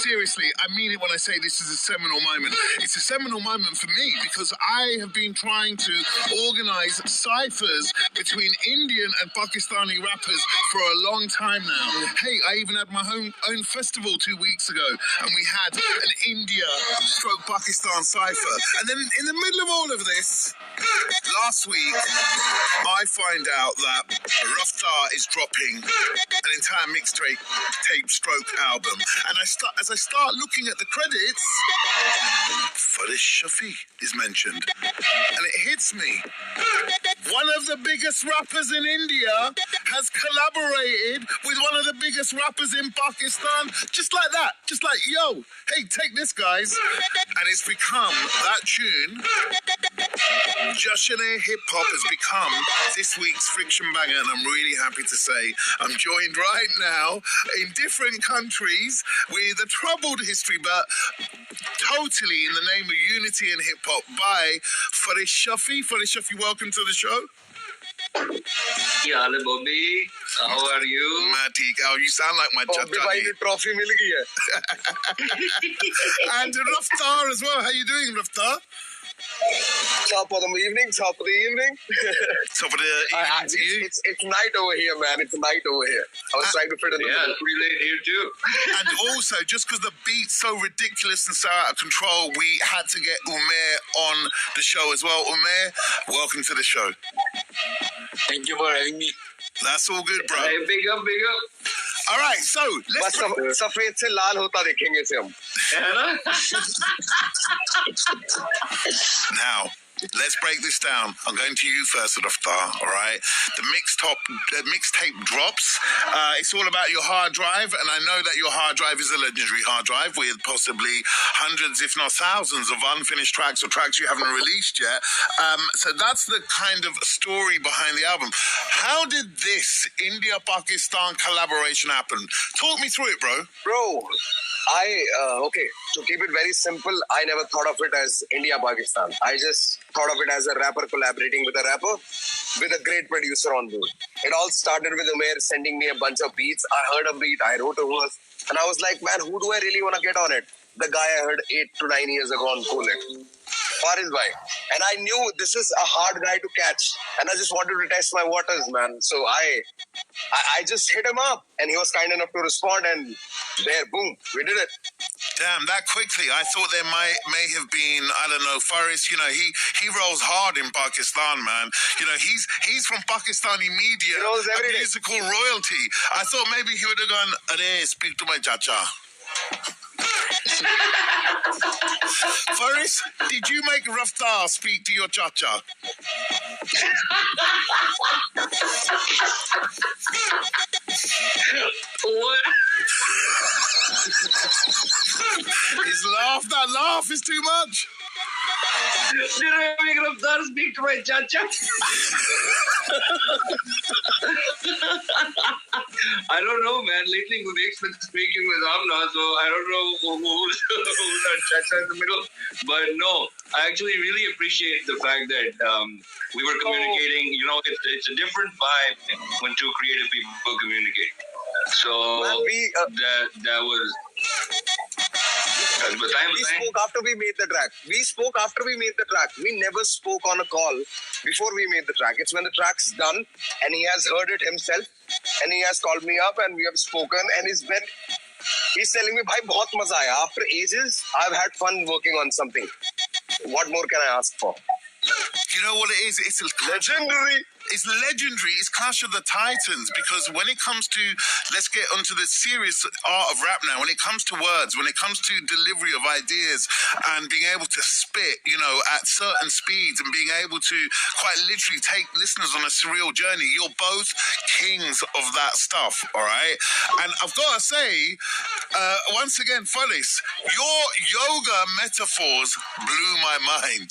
seriously, I mean it when I say this is a seminal moment. It's a seminal moment for me because I have been trying to organize ciphers between Indian and Pakistani rappers for a long time now. Hey, I even had my own festival 2 weeks ago, and we had an India/Pakistan cipher. And then in the middle of all of this, last week, I find out that Raftaar is dropping an entire mixtape stroke album. And as I start looking at the credits, Faris Shafi is mentioned. And it hits me. One of the biggest rappers in India has collaborated with one of the biggest rappers in Pakistan. Just like that. Just like, yo, hey, take this, guys. And it's become, that tune, JASHAN-E-HIPHOP has become this week's Friction Banger. And I'm really happy to say I'm joined right now in different countries with a troubled history, but totally in the name of unity and hip-hop by Faris Shafi. Faris Shafi, welcome to the show. Yeah, Bobby. How are you? Oh, you sound like my Bobby, trophy mil gayi hai. And Raftaar as well. How you doing, Raftaar? Top of the evening. Top of the evening to you. It's night over here, man. It's night over here. I was trying to fit in the middle. Pretty late here too. And also, just because the beat's so ridiculous and so out of control, we had to get Umair on the show as well. Umair, welcome to the show. Thank you for having me. That's all good, bro. Hey, big up, big up. All right, so let's. सफेद से लाल होता देखेंगे इसे हम. Now, let's break this down. I'm going to you first, Raftaar, all right? The mixtape drops. It's all about your hard drive, and I know that your hard drive is a legendary hard drive with possibly hundreds, if not thousands, of unfinished tracks or tracks you haven't released yet. So that's the kind of story behind the album. How did this India-Pakistan collaboration happen? Talk me through it, bro. Okay, to keep it very simple, I never thought of it as India-Pakistan. I just thought of it as a rapper collaborating with a rapper with a great producer on board. It all started with Umair sending me a bunch of beats. I heard a beat, I wrote a verse, and I was like, man, who do I really want to get on it? The guy I heard 8 to 9 years ago on Cool It. Faris bhai. And I knew this is a hard guy to catch. And I just wanted to test my waters, man. So I just hit him up. And he was kind enough to respond. And there, boom, we did it. Damn, that quickly. I thought there may have been, I don't know, Faris, you know, he rolls hard in Pakistan, man. You know, he's from Pakistani media, musical royalty. I thought maybe he would have gone, "Arey, speak to my chacha." Faris, did you make Raftaar speak to your chacha? What? That laugh is too much. Did I make Raftaar speak to my chacha? I don't know, man. Lately, Udek's been speaking with Amna, so I don't know who's our chacha in the middle. But no, I actually really appreciate the fact that we were communicating. You know, it's a different vibe when two creative people communicate. So that was. We spoke after we made the track. We never spoke on a call before we made the track. It's when the track's done and he has heard it himself and he has called me up and we have spoken and he's telling me, bhai, bahut maza aaya. After ages, I've had fun working on something. What more can I ask for? You know what it is? It's legendary. It's legendary. It's Clash of the Titans, because when it comes to, let's get onto the serious art of rap now, when it comes to words, when it comes to delivery of ideas and being able to spit, you know, at certain speeds and being able to quite literally take listeners on a surreal journey, you're both kings of that stuff, all right? And I've got to say, once again, Faris, your yoga metaphors blew my mind.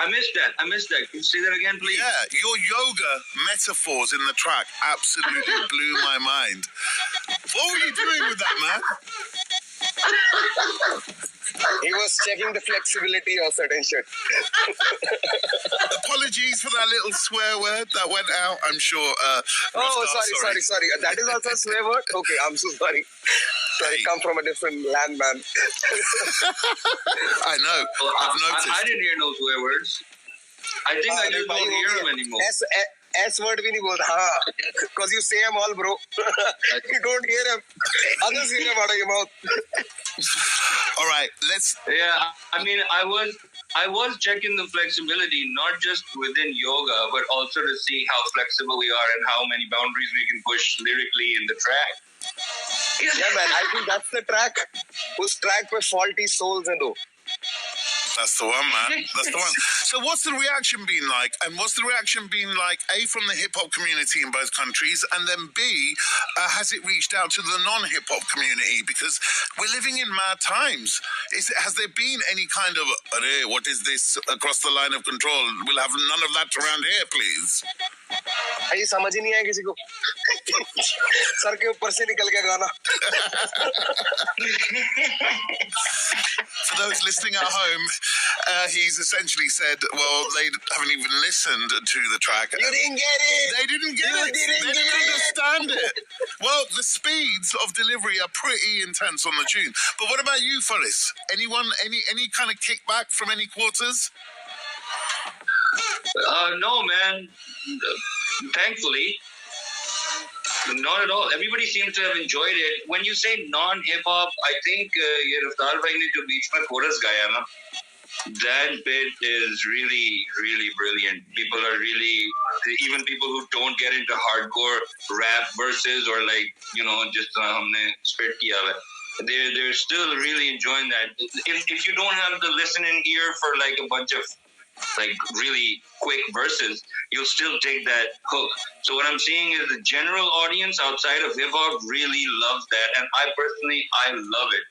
I missed that. Can you say that again, please? Yeah, your yoga metaphors in the track absolutely blew my mind. What were you doing with that, man? He was checking the flexibility of certain shit. Apologies for that little swear word that went out. I'm sure. Raftaar, sorry. That is also a swear word? Okay, I'm so sorry. Sorry, come from a different land, man. I know. Well, I've noticed. I didn't hear no swear words. I think I just don't hear them anymore. S word bhi nahi bolta. Because you say them all, bro. You don't hear them. Others hear them out of your mouth. All right, let's. Yeah, I mean, I was checking the flexibility, not just within yoga, but also to see how flexible we are and how many boundaries we can push lyrically in the track. Yeah, man, I think that's the track. Us track pe faulty souls hai do. That's the one, man. That's the one. So what's the reaction been like? And what's the reaction been like, A, from the hip-hop community in both countries, and then B, has it reached out to the non-hip-hop community? Because we're living in mad times. Has there been any kind of, what is this, across the line of control? We'll have none of that around here, please. ये समझ ही नहीं आया किसी को sir के ऊपर से निकल गया गाना. For those listening at home, he's essentially said, well, they haven't even listened to the track. You didn't get it. They didn't get it. They didn't understand it. Well, the speeds of delivery are pretty intense on the tune. But what about you, Faris? Anyone, any kind of kickback from any quarters? No, man. Thankfully, not at all. Everybody seems to have enjoyed it. When you say non-hip-hop, I think Raftaar bhai ne jo beech mein chorus gaya na, that bit is really, really brilliant. People are really, even people who don't get into hardcore rap verses or just humne spit kiya hai, they're still really enjoying that. If you don't have the listening ear for a bunch of really quick verses, you'll still take that hook. So what I'm seeing is the general audience outside of hip-hop really loves that, and I love it.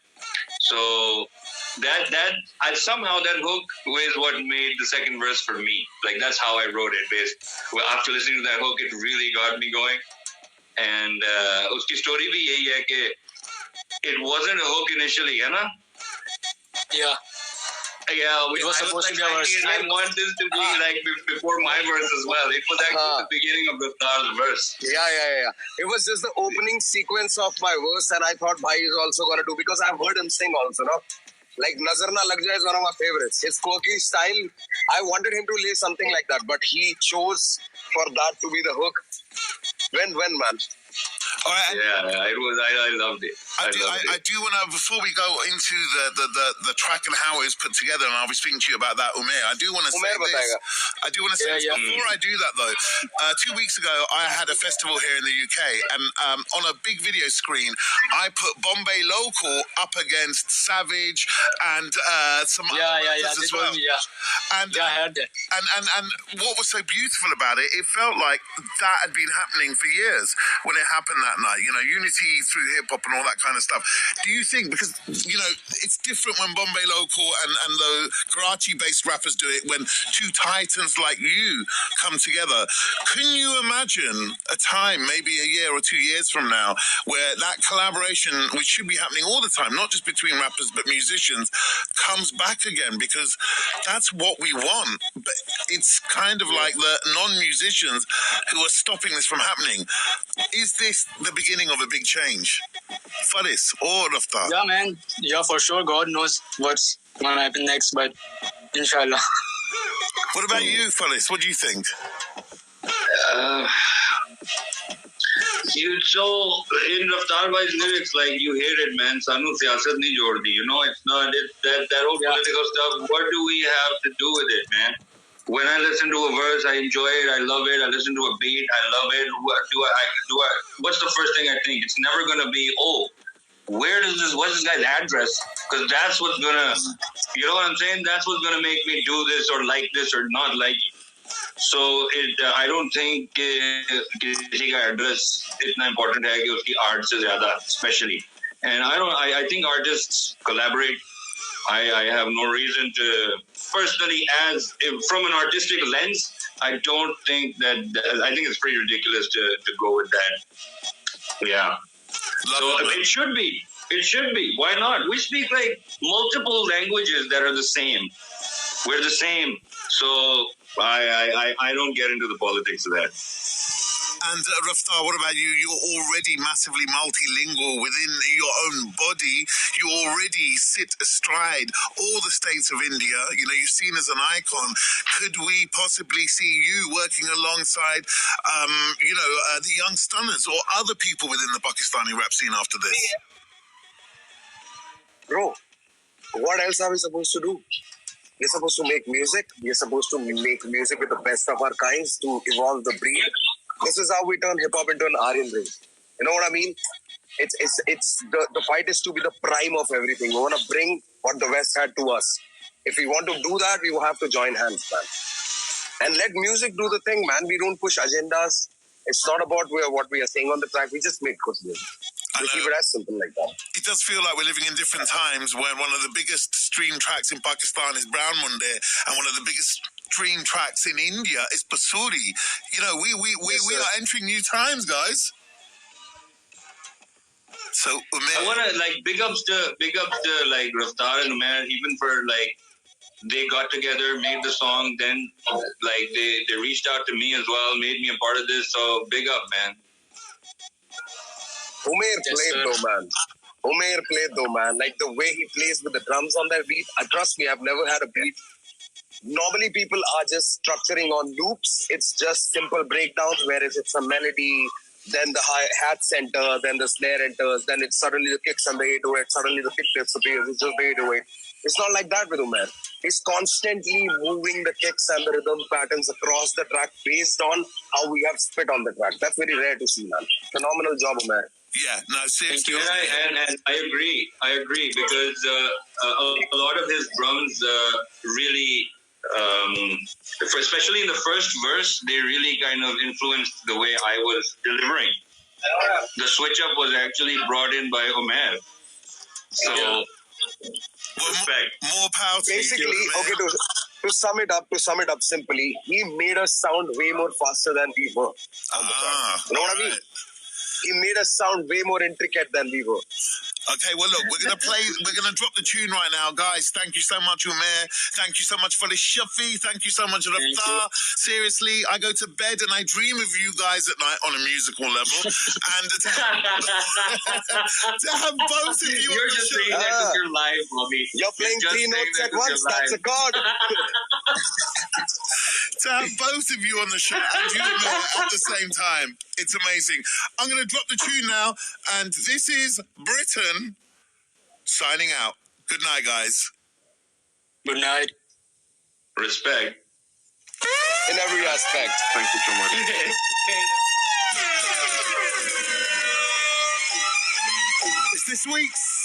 So somehow that hook was what made the second verse for me. That's how I wrote it. Well, after listening to that hook, it really got me going. And uski story bhi yahi hai ke it wasn't a hook initially, hai na? Yeah. Yeah, it was supposed to be a verse. I want this to be before my verse as well. It was actually the beginning of Raftaar's verse. Yeah. It was just the opening sequence of my verse, and I thought Bhai is also gonna do, because I've heard him sing also, no? Nazar Na Lag Jaye is one of my favorites. His quirky style, I wanted him to lay something like that, but he chose for that to be the hook. When, man? All right, yeah, it was. I loved it. I do want to, before we go into the track and how it was put together, and I'll be speaking to you about that, Umair. I do want to say this. I do want to say this. Before I do that, though, 2 weeks ago I had a festival here in the UK, and on a big video screen, I put Bombay Local up against Savage and some other rappers as well. And I heard that. And what was so beautiful about it, it felt like that had been happening for years when it happened that night, unity through hip-hop and all that kind of stuff. Do you think, because, it's different when Bombay Local and the Karachi-based rappers do it, when two titans like you come together, can you imagine a time, maybe a year or 2 years from now, where that collaboration, which should be happening all the time, not just between rappers but musicians, comes back again? Because that's what we want. But it's kind of like the non-musicians who are stopping this from happening. Is this the beginning of a big change? Faris or Raftaar? Yeah, man. Yeah, for sure. God knows what's going to happen next, but inshallah. What about you, Faris? What do you think? So in Raftaar bhai's lyrics, you hear it, man. Sanu siyasat nahi jod di. It's not that whole political stuff. What do we have to do with it, man? When I listen to a verse, I enjoy it. I love it. I listen to a beat. I love it. What's the first thing I think? It's never gonna be, what's this guy's address? Because that's what's gonna, you know what I'm saying? That's what's gonna make me do this or like this or not like it. So I don't think किसी का address इतना important है कि उसकी art से ज़्यादा, especially. And I think artists collaborate. I have no reason to, personally, from an artistic lens, I don't think that, I think it's pretty ridiculous to go with that. Yeah. So it should be. It should be. Why not? We speak like multiple languages that are the same. We're the same. So I don't get into the politics of that. And Raftaar, what about you? You're already massively multilingual within your own body. You already sit astride all the states of India. You know, you're seen as an icon. Could we possibly see you working alongside, the young stunners or other people within the Pakistani rap scene after this? Bro, what else are we supposed to do? We're supposed to make music. We're supposed to make music with the best of our kinds to evolve the breed. This is how we turn hip-hop into an Aryan race. You know what I mean? It's the fight is to be the prime of everything. We want to bring what the West had to us. If we want to do that, we will have to join hands, man. And let music do the thing, man. We don't push agendas. It's not about what we are saying on the track. We just make good music. We keep it as simple like that. It does feel like we're living in different times where one of the biggest stream tracks in Pakistan is Brown Munde, and one of the biggest stream tracks in India is Basuri. You know, we are entering new times, guys. So Umair, I wanna big ups to like Raftaar and Umair, even for they got together, made the song, then they reached out to me as well, made me a part of this. So big up, man. Umair played though, man. Like the way he plays with the drums on that beat. Trust me, I've never had a beat. Normally people are just structuring on loops. It's just simple breakdowns, whereas it's a melody, then the hi-hat center, then the snare enters, then it's suddenly the kicks and the 808, suddenly the kick disappears, it's just the 808. It's not like that with Umair. He's constantly moving the kicks and the rhythm patterns across the track based on how we have spit on the track. That's very rare to see, man. Phenomenal job, Umair. yeah, no, seriously. And I agree because a lot of his drums really, especially in the first verse, they really kind of influenced the way I was delivering. The switch up was actually brought in by Umair. So, respect. More power to Basically, you, okay, to sum it up simply, he made us sound way more faster than we were. You know what I mean? He made us sound way more intricate than we were. Okay, well, look, we're going to drop the tune right now. Guys, thank you so much, Umair. Thank you so much for the Shafi. Thank you so much, Raftaar. Seriously, I go to bed and I dream of you guys at night on a musical level. And to have both of you You're on the just show. saying that because you're live, Bobby. You're playing just 3 notes at once. That's a god. To have both of you on the show and you at the same time. It's amazing. I'm going to drop the tune now, and this is Britain signing out. Good night, guys. Good night. Respect. In every aspect. Thank you so much. It's this week's